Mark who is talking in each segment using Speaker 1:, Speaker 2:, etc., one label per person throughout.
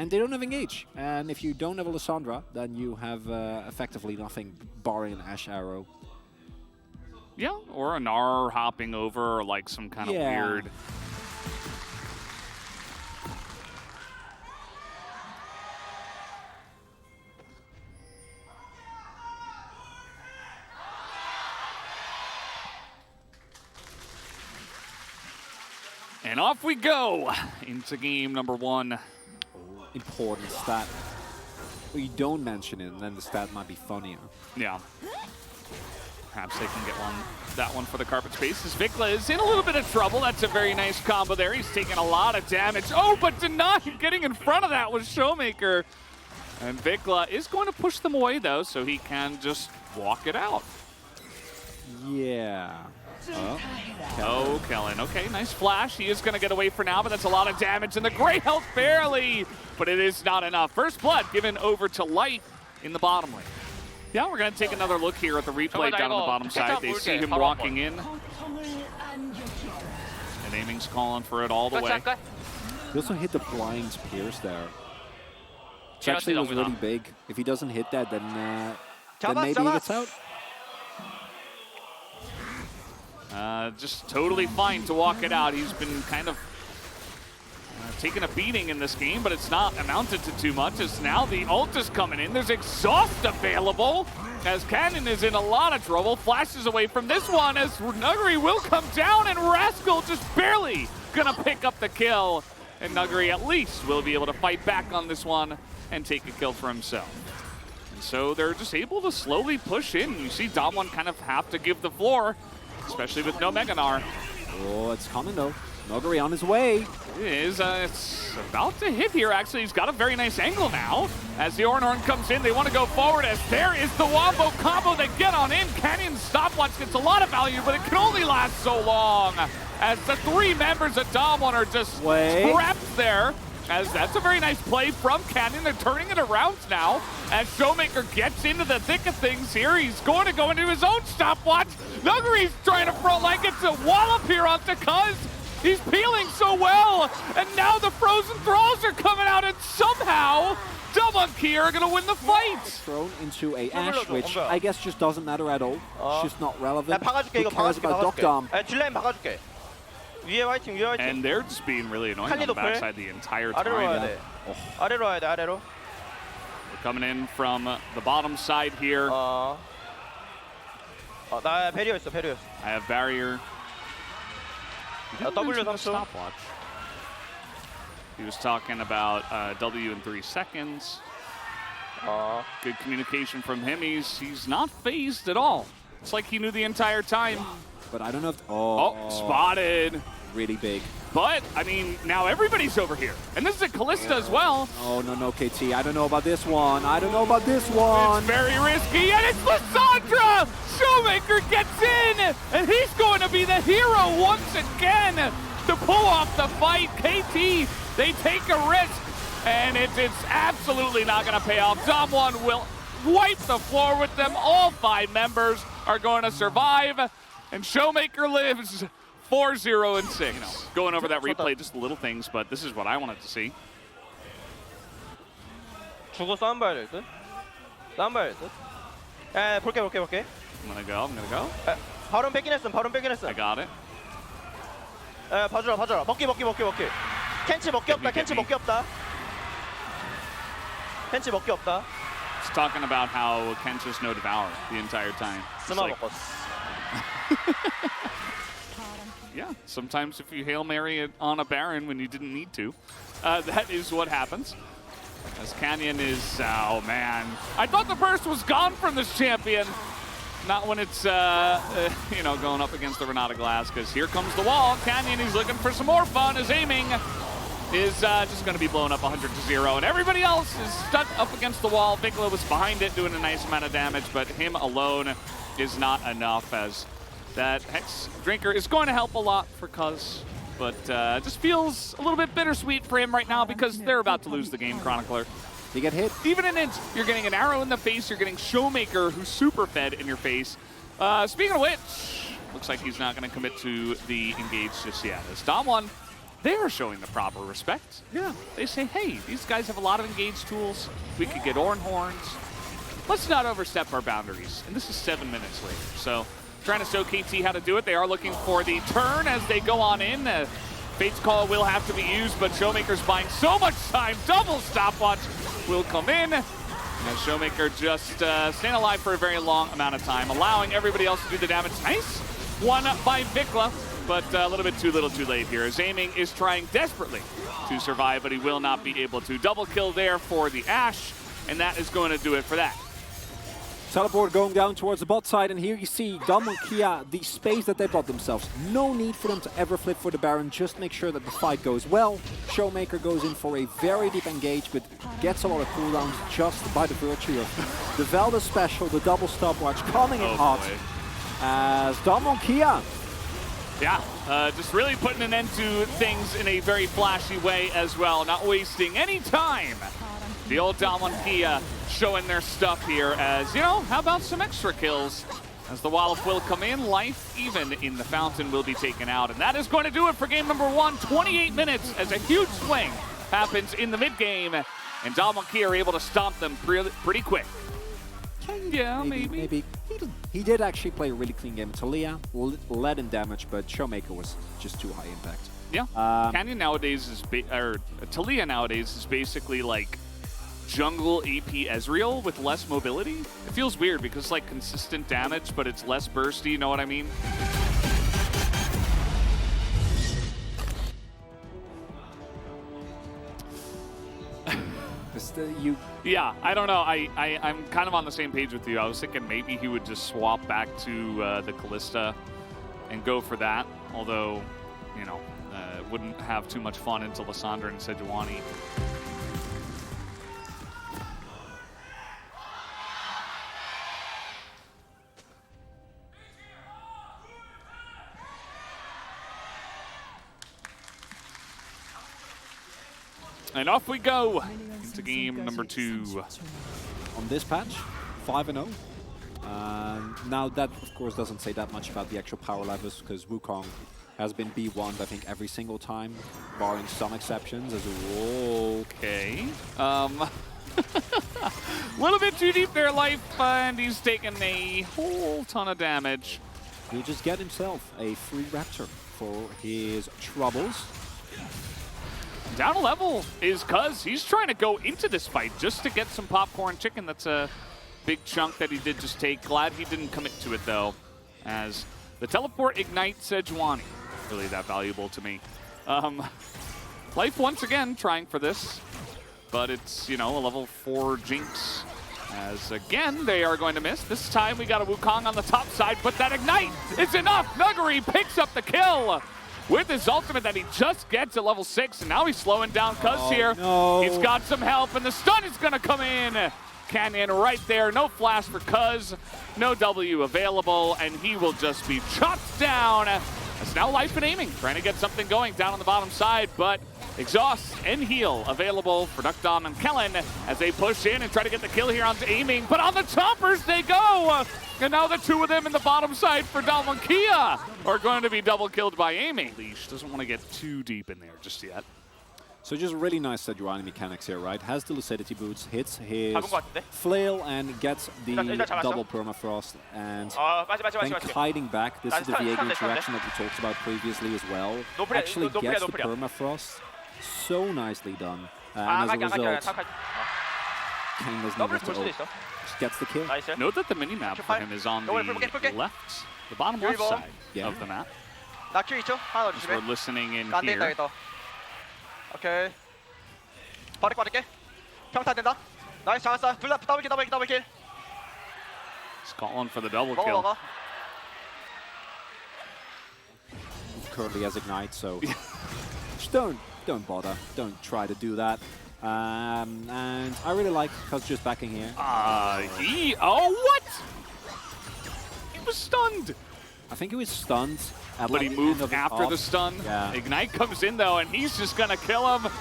Speaker 1: And they don't have engage. And if you don't have a Lissandra, then you have effectively nothing barring an Ash Arrow.
Speaker 2: Yeah, or a Gnar hopping over, or like some kind of weird. And off we go into game number 1.
Speaker 1: Important stat. Well, you don't mention it, and then the stat might be funnier.
Speaker 2: Yeah. Perhaps they can get that one for the carpet space. As Vikla is in a little bit of trouble. That's a very nice combo there. He's taking a lot of damage. Oh, but denied. Getting in front of that was Showmaker. And Vikla is going to push them away, though, so he can just walk it out.
Speaker 1: Yeah.
Speaker 2: Oh, Kellen. Okay, nice flash. He is going to get away for now, but that's a lot of damage. And the great health barely, but it is not enough. First blood given over to Light in the bottom lane. Yeah, we're going to take another look here at the replay down on the bottom side. They see him walking in. And aiming's calling for it all the way.
Speaker 1: He also hit the blind pierce there. Which actually was really big. If he doesn't hit that, then maybe he gets out.
Speaker 2: Just totally fine to walk it out. He's been kind of taking a beating in this game, but it's not amounted to too much, as now the ult is coming in. There's exhaust available, as Canyon is in a lot of trouble. Flashes away from this one, as Nuggery will come down, and Rascal just barely gonna pick up the kill. And Nuggery at least will be able to fight back on this one and take a kill for himself. And so they're just able to slowly push in. You see Damwon kind of have to give the floor, especially with no Mega Gnar.
Speaker 1: Oh, it's coming though. Nuggery on his way.
Speaker 2: It is. It's about to hit here, actually. He's got a very nice angle now. As the Ornhorn comes in, they want to go forward, as there is the Wombo combo. They get on in. Canyon's stopwatch gets a lot of value, but it can only last so long, as the 3 members of Damwon are just trapped there. As that's a very nice play from Canyon. They're turning it around now, as Showmaker gets into the thick of things here. He's going to go into his own stopwatch. Nuggery's trying to front like it's a wallop here onto Cuz. He's peeling so well, and now the Frozen Thralls are coming out, and somehow Doumonkey are going to win the fight.
Speaker 1: Thrown into a Ash, which I guess just doesn't matter at all. It's just not relevant. Who cares about Dokdam?
Speaker 2: And they're just being really annoying on the backside the entire time.
Speaker 3: 아래로.
Speaker 2: We're coming in from the bottom side here.
Speaker 3: 나 배리어 있어.
Speaker 2: I have barrier.
Speaker 3: W 3초.
Speaker 2: Stopwatch. He was talking about W in 3 seconds. Good communication from him. He's not phased at all. It's like he knew the entire time.
Speaker 1: But I don't know if...
Speaker 2: Oh, spotted.
Speaker 1: Really big.
Speaker 2: But, I mean, now everybody's over here. And this is a Callista as well.
Speaker 1: Oh, no, KT. I don't know about this one. It's
Speaker 2: very risky, and it's Lissandra! Showmaker gets in, and he's going to be the hero once again to pull off the fight. KT, they take a risk, and it's absolutely not going to pay off. Damwon will wipe the floor with them. All 5 members are going to survive, and Showmaker lives 4-0-6. Going over that replay, just little things, but this is what I wanted to see.
Speaker 3: 죽어 싸움 봐야 될 듯. 볼게.
Speaker 2: I'm gonna go.
Speaker 3: 바론 뺏긴 했음.
Speaker 2: I got it.
Speaker 3: 봐주라. 먹기. 켄치 먹기 없다.
Speaker 2: Just talking about how Ken's just no devour the entire time.
Speaker 3: 스마 먹었어.
Speaker 2: Yeah, sometimes if you Hail Mary it on a Baron when you didn't need to, that is what happens. As Canyon is, oh man. I thought the burst was gone from this champion. Not when it's, going up against the Renata Glass, because here comes the wall. Canyon, he's looking for some more fun. His aiming is just going to be blown up 100-0. And everybody else is stuck up against the wall. Vikla was behind it, doing a nice amount of damage, but him alone is not enough, as that Hex Drinker is going to help a lot for Cuz, but just feels a little bit bittersweet for him right now, because they're about to lose the game, Chronicler.
Speaker 1: You get hit.
Speaker 2: Even an inch, you're getting an arrow in the face, you're getting Showmaker, who's super fed in your face. Speaking of which, looks like he's not going to commit to the engage just yet, as Damwon they're showing the proper respect.
Speaker 1: Yeah.
Speaker 2: They say, hey, these guys have a lot of engaged tools. We could get Orn Horns. Let's not overstep our boundaries. And this is 7 minutes later. So trying to show KT how to do it. They are looking for the turn as they go on in. Fate's Call will have to be used, but Showmaker's buying so much time. Double stopwatch will come in. As Showmaker just staying alive for a very long amount of time, allowing everybody else to do the damage. Nice one by Vikla, but a little bit too little too late here. As Aiming is trying desperately to survive, but he will not be able to. Double kill there for the Ashe, and that is going to do it for that.
Speaker 1: Teleport going down towards the bot side, and here you see Dom and Kia, the space that they bought themselves. No need for them to ever flip for the Baron, just make sure that the fight goes well. Showmaker goes in for a very deep engage, but gets a lot of cooldowns just by the virtue of the Velda special, the double stopwatch coming in hot. As Dom and Kia.
Speaker 2: Yeah, just really putting an end to things in a very flashy way as well, not wasting any time. The old Damwon Kia showing their stuff here as, you know, how about some extra kills? As the Wallop will come in, life even in the Fountain will be taken out. And that is going to do it for game number 1. 28 minutes as a huge swing happens in the mid-game. And Damwon Kia are able to stomp them pretty quick. Yeah, maybe.
Speaker 1: He did actually play a really clean game. Talia led in damage, but Showmaker was just too high impact.
Speaker 2: Yeah, Canyon nowadays is, Talia nowadays is basically like jungle AP Ezreal with less mobility. It feels weird because it's like consistent damage, but it's less bursty, you know what I mean? Yeah, I don't know. I'm kind of on the same page with you. I was thinking maybe he would just swap back to the Kalista and go for that. Although, you know, wouldn't have too much fun until Lissandra and Sejuani. And off we go into game number 2.
Speaker 1: On this patch, 5-0. Now that, of course, doesn't say that much about the actual power levels, because Wukong has been B1'd, I think, every single time, barring some exceptions. As
Speaker 2: okay. Little bit too deep there, Life, and he's taken a whole ton of damage.
Speaker 1: He'll just get himself a free Raptor for his troubles.
Speaker 2: Down a level is cuz he's trying to go into this fight just to get some popcorn chicken. That's a big chunk that he did just take. Glad he didn't commit to it though, as the teleport ignites Sejuani. Really that valuable to me. Life once again trying for this, but it's, you know, a level 4 Jinx. As again, they are going to miss. This time we got a Wukong on the top side, but that ignite is enough. Nuguri picks up the kill with his ultimate that he just gets at level 6, and now he's slowing down Cuz here.
Speaker 1: No.
Speaker 2: He's got some help, and the stun is going to come in. Canyon right there, no flash for Cuz, no W available, and he will just be chopped down. It's now Life and Aiming, trying to get something going down on the bottom side, but Exhaust and Heal available for Duckdom and Kellen as they push in and try to get the kill here onto Aiming, but on the choppers they go! And now the two of them in the bottom side for Damwon Kia are going to be double killed by Aiming. Leash doesn't want to get too deep in there just yet.
Speaker 1: So just really nice Sejuani mechanics here, right? Has the Lucidity Boots, hits his flail and gets the double permafrost, and then kiting back. This is the Viego interaction that we talked about previously as well. Actually gets the permafrost. So nicely done. And as a result, Kane doesn't even have to ult. Just gets the kill.
Speaker 2: Note that the minimap for him is on the left, the bottom left side of the map. As we're listening in here.
Speaker 3: 오케이. 빠르게. 평타 된다. 나이스 잡았어. 둘 다 더블킬.
Speaker 2: He's calling for the double kill.
Speaker 1: Currently has Ignite, so just don't bother. Don't try to do that. And I really like Cuz just backing here.
Speaker 2: What? He was stunned.
Speaker 1: I think he was stunned.
Speaker 2: But he moved after the stun.
Speaker 1: Yeah.
Speaker 2: Ignite comes in though, and he's just gonna kill him.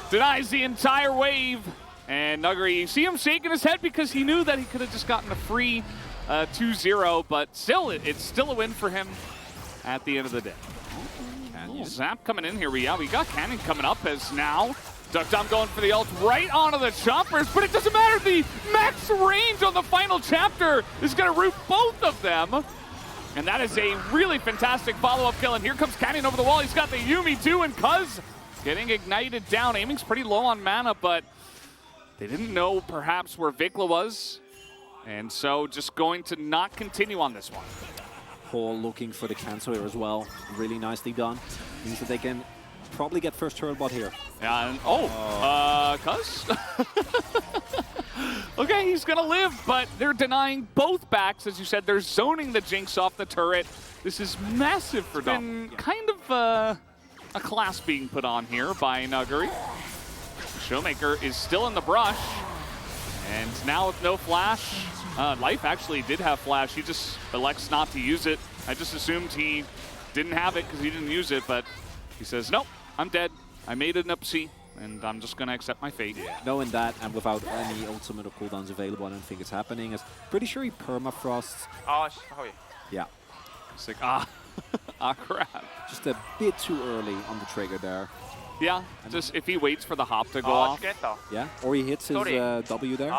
Speaker 2: Denies the entire wave. And Nuguri, you see him shaking his head because he knew that he could have just gotten a free 2-0, but still, it's still a win for him at the end of the day.
Speaker 1: Canyon.
Speaker 2: Zap coming in here. We got Canyon coming up as now. Duck Dom going for the ult right onto the choppers, but it doesn't matter. The max range on the final chapter is going to root both of them. And that is a really fantastic follow-up kill. And here comes Canyon over the wall. He's got the Yuumi too, and Cuz getting ignited down. Aiming's pretty low on mana, but they didn't know perhaps where Vikla was. And so just going to not continue on this one.
Speaker 1: Paul looking for the cancel here as well. Really nicely done. Means that they can probably get first turret bot here.
Speaker 2: Yeah, and Cuz? Okay, he's gonna live, but they're denying both backs. As you said, they're zoning the Jinx off the turret. This is massive for them. Kind of a class being put on here by Nuguri. Showmaker is still in the brush. And now with no flash, Life actually did have flash. He just elects not to use it. I just assumed he didn't have it because he didn't use it, but he says, nope, I'm dead. I made an upsie, and I'm just going to accept my fate.
Speaker 1: Yeah. Knowing that, and without any ultimate or cooldowns available, I don't think it's happening. I'm pretty sure he permafrosts. Yeah.
Speaker 2: It's like, crap.
Speaker 1: Just a bit too early on the trigger there.
Speaker 2: Yeah, just if he waits for the hop to go off.
Speaker 1: Yeah, or he hits his W there.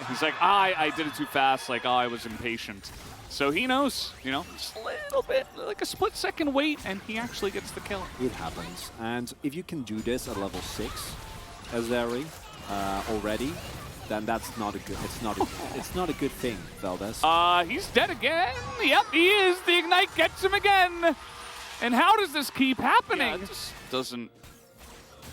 Speaker 2: He's like, I did it too fast. Like, I was impatient. So he knows, you know, just a little bit, like a split-second wait, and he actually gets the kill.
Speaker 1: It happens. And if you can do this at level 6, Azeri, already, then that's not a good. It's not a good thing, Valdez.
Speaker 2: He's dead again. Yep, he is. The ignite gets him again. And how does this keep happening? Yeah, it just doesn't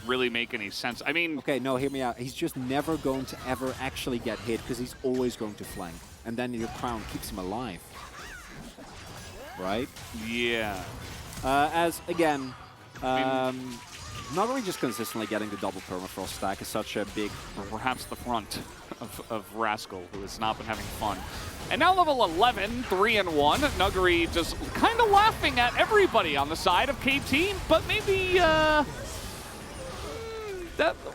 Speaker 2: really make any sense. I mean...
Speaker 1: Okay, no, hear me out. He's just never going to ever actually get hit because he's always going to flank. And then your crown keeps him alive. Right?
Speaker 2: Yeah.
Speaker 1: Again, not really just consistently getting the double permafrost stack is such a big...
Speaker 2: Or perhaps the front of Rascal, who has not been having fun. And now level 11, 3-1. Nuguri just kind of laughing at everybody on the side of KT, but maybe that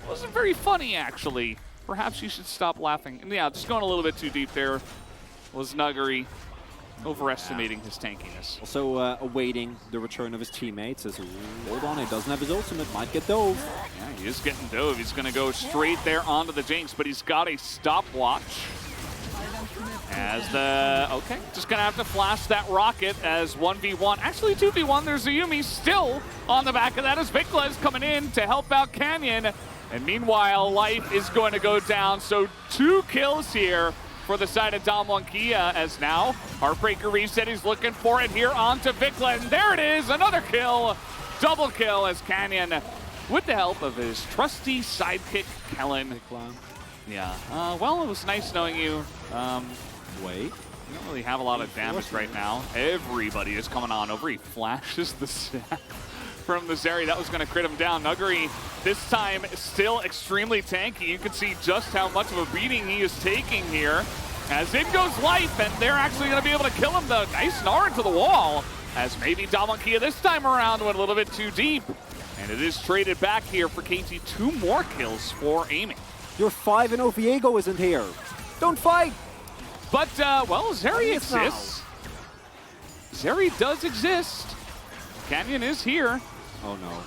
Speaker 2: wasn't very funny, actually. Perhaps you should stop laughing. And yeah, just going a little bit too deep there was Nuguri overestimating his tankiness.
Speaker 1: Also awaiting the return of his teammates. Says, hold on, he doesn't have his ultimate, might get dove.
Speaker 2: Yeah, he is getting dove. He's going to go straight there onto the Jinx, but he's got a stopwatch. As okay, just going to have to flash that rocket as 1v1. Actually, 2v1. There's a Yuumi still on the back of that as Vikla is coming in to help out Canyon. And meanwhile, Life is going to go down. So 2 kills here for the side of Dalmonkia as now Heartbreaker reset. He's looking for it here onto Vikla. And there it is, another kill. Double kill as Canyon, with the help of his trusty sidekick, Kellen. Yeah, well, it was nice knowing you.
Speaker 1: Wait.
Speaker 2: You don't really have a lot of damage right now. Everybody is coming on over. He flashes the stack from the Zeri. That was going to crit him down. Nuguri, this time, still extremely tanky. You can see just how much of a beating he is taking here. As in goes Life, and they're actually going to be able to kill him. The nice Gnar into the wall, as maybe Dalmonkia this time around went a little bit too deep. And it is traded back here for KT. 2 more kills for aiming.
Speaker 1: Your 5-0 Viego isn't here. Don't fight!
Speaker 2: But, well, Zeri exists. Zeri does exist. Canyon is here.
Speaker 1: Oh, no.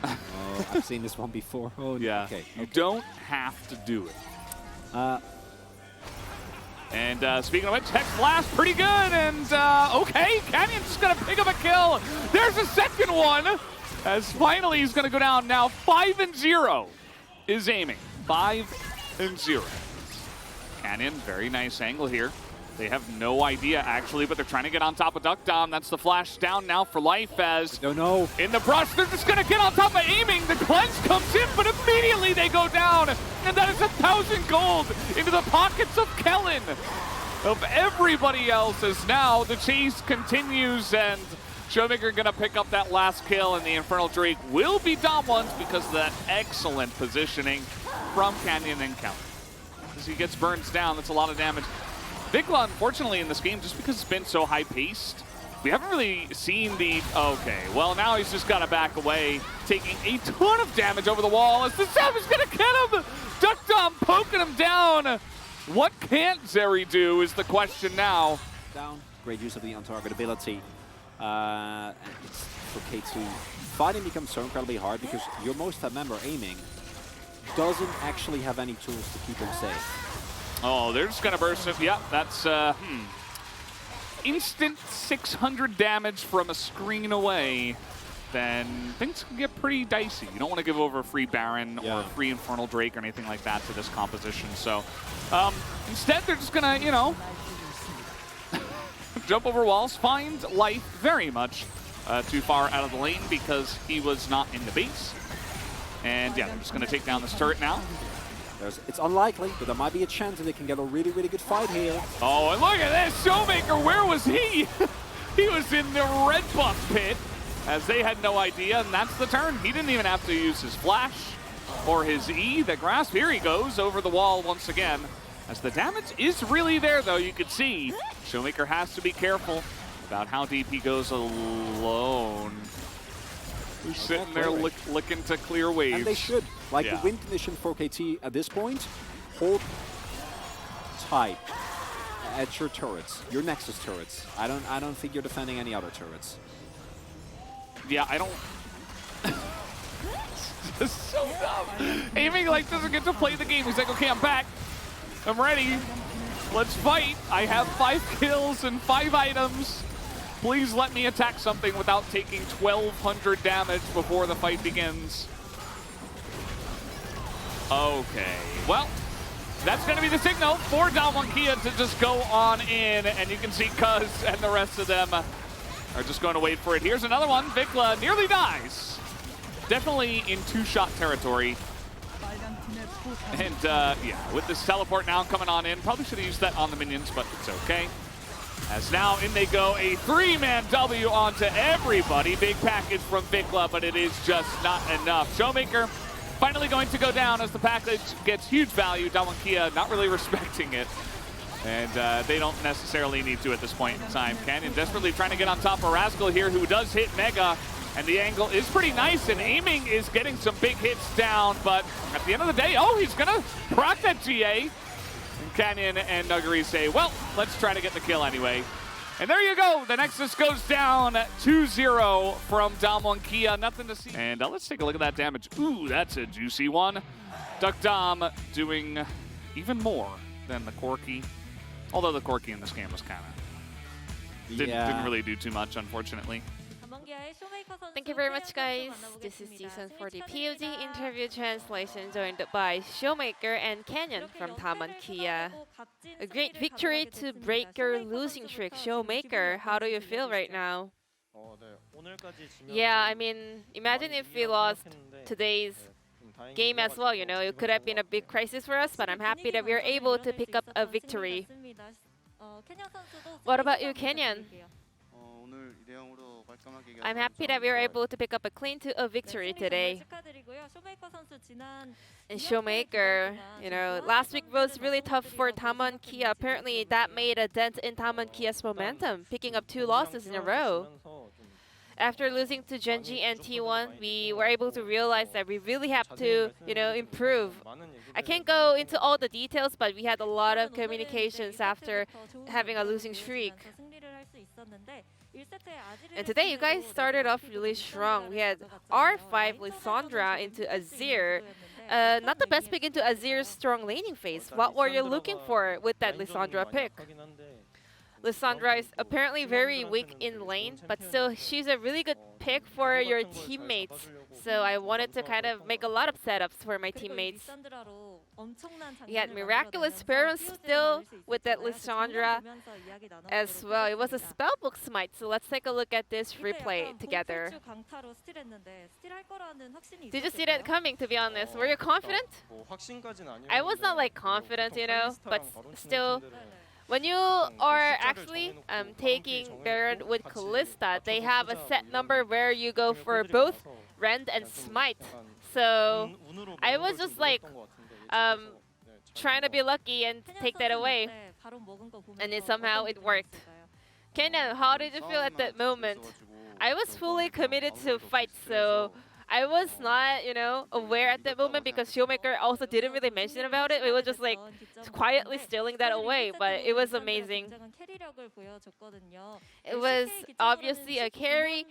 Speaker 1: Oh, I've seen this one before. Oh,
Speaker 2: yeah.
Speaker 1: Okay.
Speaker 2: You don't have to do it. And speaking of which, Hex Blast, pretty good. And, okay, Canyon's just going to pick up a kill. There's a second one. As finally he's going to go down. Now 5-0 is aiming. 5-0. Canyon, very nice angle here. They have no idea, actually, but they're trying to get on top of Duck Dom. That's the flash down now for Life as...
Speaker 1: No.
Speaker 2: In the brush, they're just going to get on top of aiming. The cleanse comes in, but immediately they go down. And that is 1,000 gold into the pockets of Kellen. Of everybody else, as now the chase continues, and Showmaker going to pick up that last kill, and the Infernal Drake will be Dom ones because of that excellent positioning from Canyon and Counter. As he gets burns down, that's a lot of damage. Vikla, unfortunately, in this game, just because it's been so high-paced, we haven't really seen the... Okay, well, now he's just got to back away, taking a ton of damage over the wall as the Zap is going to get him! Duck Dom poking him down! What can't Zeri do is the question now.
Speaker 1: Down. Great use of the on-target ability. And it's for K2. Fighting becomes so incredibly hard because your most top member aiming doesn't actually have any tools to keep him safe.
Speaker 2: Oh, they're just gonna burst it. Yeah, that's instant 600 damage from a screen away. Then things can get pretty dicey. You don't want to give over a free Baron or a free Infernal Drake or anything like that to this composition. So instead, they're just gonna, you know, jump over walls, find life very much too far out of the lane because he was not in the base. And yeah, they're just gonna take down this turret now.
Speaker 1: It's unlikely, but there might be a chance that they can get a really, really good fight here.
Speaker 2: Oh, and look at this, Showmaker, where was he? He was in the red buff pit, as they had no idea, and that's the turn. He didn't even have to use his flash or his E. The grasp, here he goes over the wall once again. As the damage is really there, though, you can see Showmaker has to be careful about how deep he goes alone. He's sitting there looking to clear waves.
Speaker 1: And they should. Like the win condition for KT at this point, hold tight at your turrets, your Nexus turrets. I don't think you're defending any other turrets.
Speaker 2: Yeah, I don't. It's just so dumb. Aiming like doesn't get to play the game. He's like, okay, I'm back. I'm ready. Let's fight. I have 5 kills and 5 items. Please let me attack something without taking 1,200 damage before the fight begins. Okay, well, that's going to be the signal for Damwon to just go on in, and you can see Cuz and the rest of them are just going to wait for it. Here's another one. Vikla nearly dies. Definitely in 2-shot territory. And yeah, with this teleport now coming on in, probably should have used that on the minions, but it's okay. As now in they go, a 3-man W onto everybody. Big package from Vikla, but it is just not enough. Showmaker finally going to go down as the package gets huge value. Damwon not really respecting it. And they don't necessarily need to at this point in time. Canyon desperately trying to get on top of Rascal here, who does hit Mega. And the angle is pretty nice, and aiming is getting some big hits down. But at the end of the day, oh, he's going to proc that GA. And Canyon and Nuggery say, well, let's try to get the kill anyway. And there you go. The Nexus goes down 2-0 from Damwon. Nothing to see. And let's take a look at that damage. Ooh, that's a juicy one. Duck Dom doing even more than the Corki. Although the Corki in this game was kind of... Didn't really do too much, unfortunately.
Speaker 4: Thank you very much, guys. This is season 4 the POG interview translation, joined by Showmaker and Canyon from Damwon. A great victory to break your losing streak. Showmaker, how do you feel right now? Yeah, I mean, imagine if we lost today's game as well, you know, it could have been a big crisis for us, but I'm happy that we were able to pick up a victory. What about you, Canyon? I'm happy that we were able to pick up a clean to a victory today. And Showmaker, you know, last week was really tough for Damwon. Apparently that made a dent in Damwon's momentum, picking up 2 losses in a row. After losing to Genji and T1, we were able to realize that we really have to, you know, improve. I can't go into all the details, but we had a lot of communications after having a losing streak. And today, you guys started off really strong. We had R5 Lissandra into Azir. Not the best pick into Azir's strong laning phase. What were you looking for with that Lissandra pick? Lissandra is apparently very weak in lane, but still, she's a really good pick for your teammates. So I wanted to kind of make a lot of setups for my teammates. We had Miraculous Baron still with that Lissandra as well. It was a spellbook smite, so let's take a look at this replay together. Did you see that coming, to be honest? Were you confident? I was not like confident, you know, but still, when you are actually taking Baron with Kalista, they have a set number where you go for both Rend and Smite. So I was just like trying to be lucky and take that away. And somehow it worked. Kenan, how did you feel at that moment? I was fully committed to fight, so I was not, aware at that moment because Showmaker also didn't really mention about it. It was just like quietly stealing that away, but it was amazing. It was obviously a carry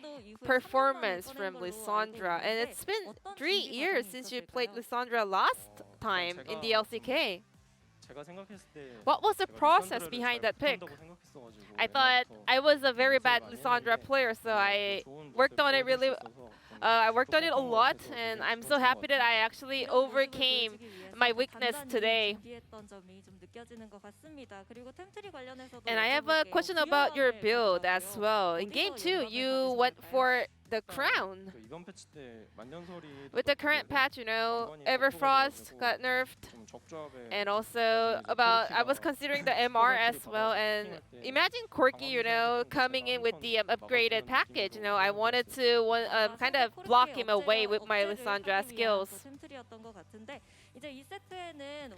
Speaker 4: performance from Lissandra, and it's been 3 years since you played Lissandra last time in the LCK. What was the process behind that pick? I thought I was a very bad Lissandra player, so I worked on it really. I worked on it a lot, and I'm so happy that I actually overcame my weakness today. And I have a question about your build as well. In game 2, you went for the crown. With the current patch, Everfrost got nerfed. And also I was considering the MR as well. And imagine Corki, coming in with the upgraded package. I wanted to kind of block him away with my Lissandra skills.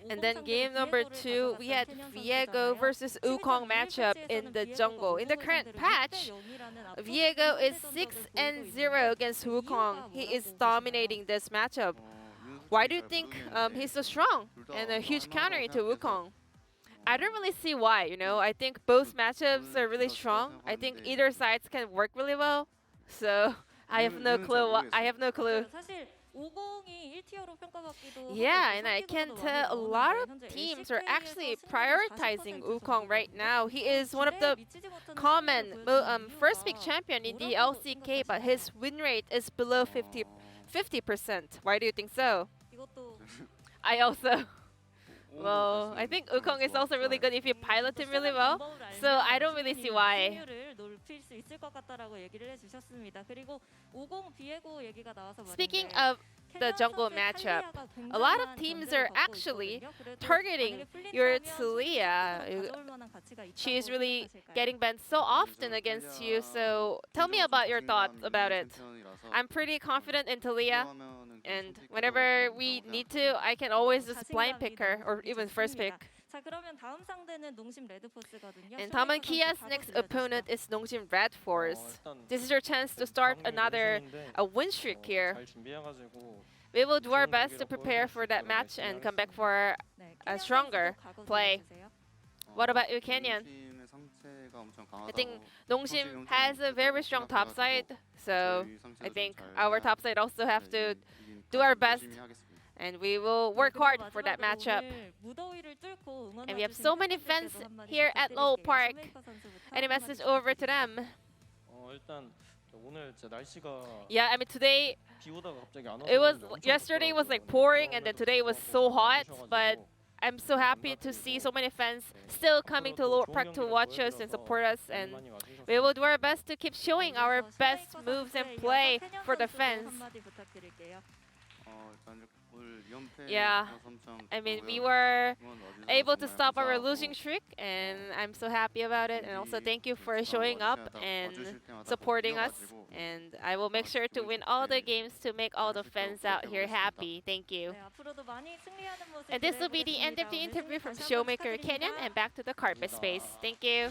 Speaker 4: And then game number 2, we had Viego versus Wukong matchup in the jungle. In the current patch, Viego is 6-0 against Wukong. He is dominating this matchup. Why do you think he's so strong and a huge counter into Wukong? I don't really see why, I think both matchups are really strong. I think either sides can work really well. So I have no clue. I have no clue. Yeah, and I can tell a lot of teams are actually prioritizing Wukong right now. He is one of the common first pick champion in the LCK, but his win rate is below 50%. Why do you think so? I also... Well, I think Wukong is also really good if you pilot him really well. So I don't really see why. Speaking of the jungle matchup, a lot of teams are actually targeting your Talia. She's really getting banned so often against you, so tell me about your thoughts about it. I'm pretty confident in Talia, and whenever we need to, I can always just blind pick her, or even first pick. And Taman Kia's next opponent is Nongsim Red Force. This is your chance to start another win streak here. We will do our best to prepare for that match and come back for a stronger play. What about you, Canyon? I think Nongsim has a very strong top side, so I think our top side also have to do our best, and we will work hard for that matchup. And we have so many fans here at Lowell Park. Any message over to them? Yeah, I mean today, yesterday was like pouring, and then today was so hot, but I'm so happy to see so many fans still coming to Lowell Park to watch us and support us, and we will do our best to keep showing our best moves and play for the fans. Yeah, I mean, we were able to stop our losing streak, and I'm so happy about it. And also thank you for showing up and supporting us. And I will make sure to win all the games to make all the fans out here happy. Thank you. And this will be the end of the interview from Showmaker Canyon, and back to the carpet space. Thank you.